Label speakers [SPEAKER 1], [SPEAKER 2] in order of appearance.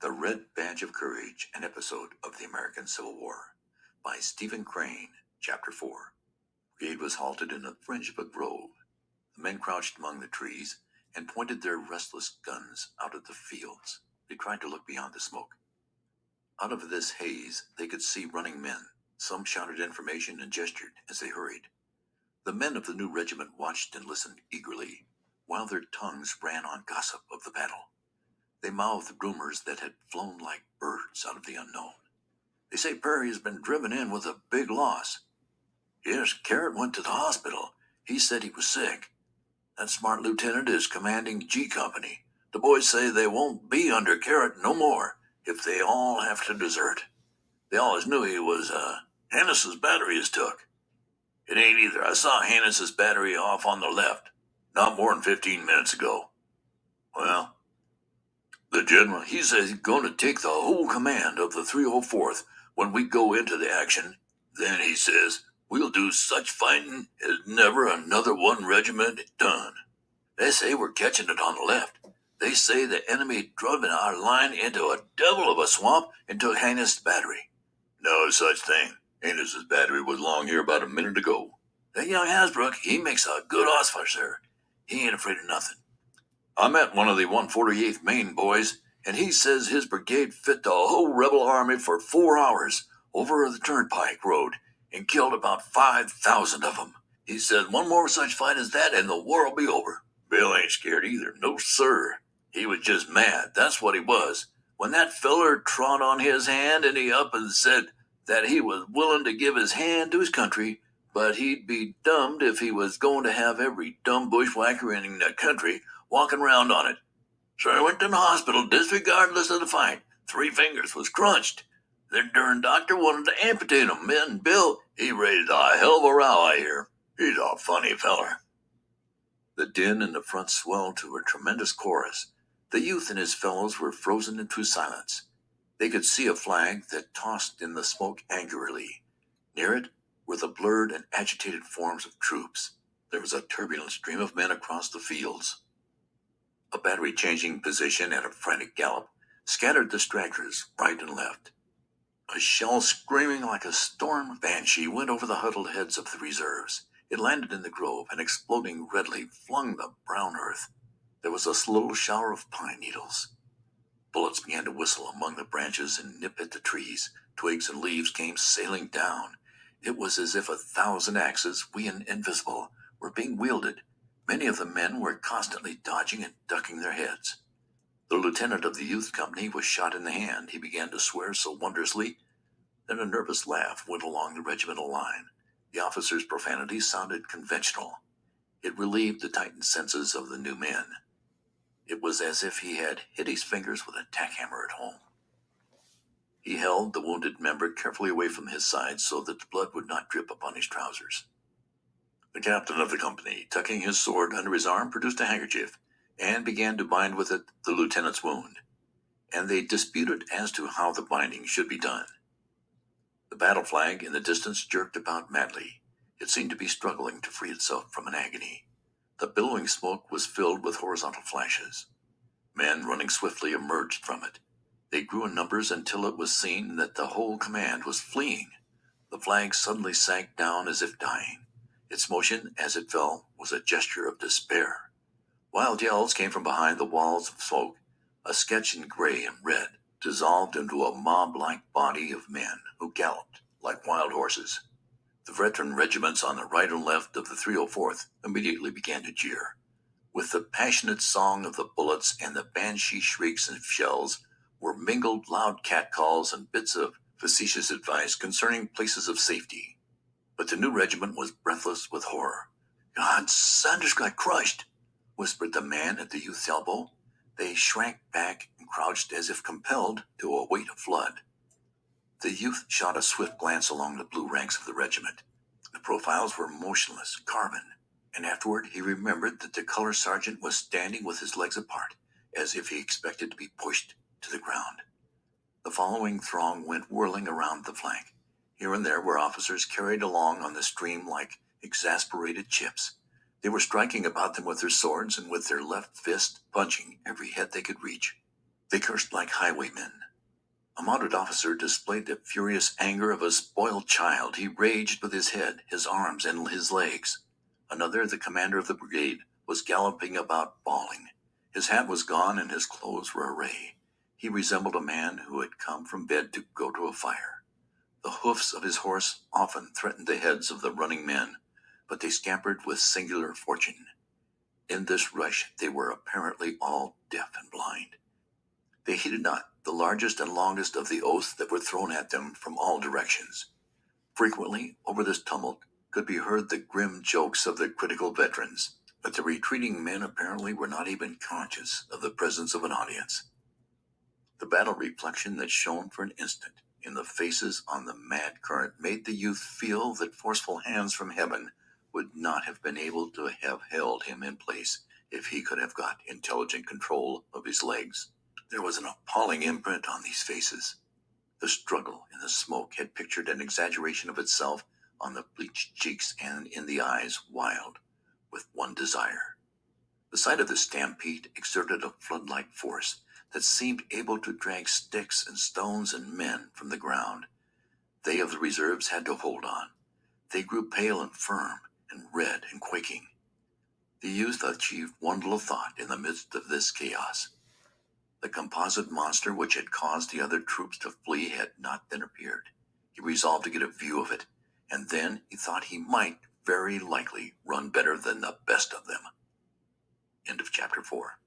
[SPEAKER 1] The Red Badge of Courage, an episode of the American Civil War, by Stephen Crane, Chapter 4. Brigade was halted in the fringe of a grove. The men crouched among the trees and pointed their restless guns out at the fields. They tried to look beyond the smoke. Out of this haze, they could see running men. Some shouted information and gestured as they hurried. The men of the new regiment watched and listened eagerly, while their tongues ran on gossip of the battle. They mouthed rumors that had flown like birds out of the unknown. They say Perry has been driven in with a big loss. Yes, Carrot went to the hospital. He said he was sick. That smart lieutenant is commanding G Company. The boys say they won't be under Carrot no more if they all have to desert. They always knew he was, Hannis's battery is took. It ain't either. I saw Hannis's battery off on the left, not more than 15 minutes ago. Well, the general, he says he's going to take the whole command of the 304th when we go into the action. Then he says, we'll do such fighting as never another one regiment done. They say we're catching it on the left. They say the enemy driven our line into a devil of a swamp and took Hannis' battery. No such thing. Hannis' battery was along here about a minute ago. That young Hasbrook, he makes a good officer. He ain't afraid of nothing. I met one of the 148th Maine boys, and he says his brigade fit the whole rebel army for 4 hours over the Turnpike Road and killed about 5,000 of them. He says one more such fight as that and the war will be over. Bill ain't scared either. No, sir. He was just mad. That's what he was. When that feller trod on his hand and he up and said that he was willing to give his hand to his country, but he'd be dummed if he was going to have every dumb bushwhacker in the country walking around on it. So I went to the hospital disregardless of the fight. 3 fingers was crunched. The darn doctor wanted to amputate him. And Bill, he raised a hell of a row, I hear. He's a funny feller. The din in the front swelled to a tremendous chorus. The youth and his fellows were frozen into silence. They could see a flag that tossed in the smoke angrily. Near it were the blurred and agitated forms of troops. There was a turbulent stream of men across the fields. A battery changing position at a frantic gallop scattered the stragglers right and left. A shell screaming like a storm banshee went over the huddled heads of the reserves. It landed in the grove and exploding redly flung the brown earth. There was a slow shower of pine needles. Bullets began to whistle among the branches and nip at the trees. Twigs and leaves came sailing down. It was as if 1,000 axes, wee and invisible, were being wielded. Many of the men were constantly dodging and ducking their heads. The lieutenant of the youth company was shot in the hand. He began to swear so wondrously that a nervous laugh went along the regimental line. The officer's profanity sounded conventional. It relieved the tightened senses of the new men. It was as if he had hit his fingers with a tackhammer at home. He held the wounded member carefully away from his side so that the blood would not drip upon his trousers. The captain of the company, tucking his sword under his arm, produced a handkerchief and began to bind with it the lieutenant's wound, and they disputed as to how the binding should be done. The battle flag in the distance jerked about madly. It seemed to be struggling to free itself from an agony. The billowing smoke was filled with horizontal flashes. Men running swiftly emerged from it. They grew in numbers until it was seen that the whole command was fleeing. The flag suddenly sank down as if dying. Its motion as it fell was a gesture of despair. Wild yells came from behind the walls of smoke. A sketch in gray and red dissolved into a mob-like body of men who galloped like wild horses. The veteran regiments on the right and left of the 304th immediately began to jeer. With the passionate song of the bullets and the banshee shrieks of shells were mingled loud catcalls and bits of facetious advice concerning places of safety. But the new regiment was breathless with horror. God, Sanders got crushed, whispered the man at the youth's elbow. They shrank back and crouched as if compelled to await a flood. The youth shot a swift glance along the blue ranks of the regiment. The profiles were motionless, carven, and afterward he remembered that the color sergeant was standing with his legs apart, as if he expected to be pushed to the ground. The following throng went whirling around the flank. Here and there were officers carried along on the stream like exasperated chips. They were striking about them with their swords and with their left fist punching every head they could reach. They cursed like highwaymen. A mounted officer displayed the furious anger of a spoiled child. He raged with his head, his arms, and his legs. Another, the commander of the brigade, was galloping about bawling. His hat was gone and his clothes were awry. He resembled a man who had come from bed to go to a fire. The hoofs of his horse often threatened the heads of the running men, but they scampered with singular fortune. In this rush they were apparently all deaf and blind. They heeded not the largest and longest of the oaths that were thrown at them from all directions. Frequently, over this tumult, could be heard the grim jokes of the critical veterans, but the retreating men apparently were not even conscious of the presence of an audience. The battle reflection that shone for an instant in the faces on the mad current made the youth feel that forceful hands from heaven would not have been able to have held him in place if he could have got intelligent control of his legs. There was an appalling imprint on these faces. The struggle in the smoke had pictured an exaggeration of itself on the bleached cheeks and in the eyes, wild with one desire. The sight of the stampede exerted a flood-like force that seemed able to drag sticks and stones and men from the ground. They of the reserves had to hold on. They grew pale and firm and red and quaking. The youth achieved one little thought in the midst of this chaos. The composite monster which had caused the other troops to flee had not then appeared. He resolved to get a view of it, and then he thought he might very likely run better than the best of them. End of chapter 4.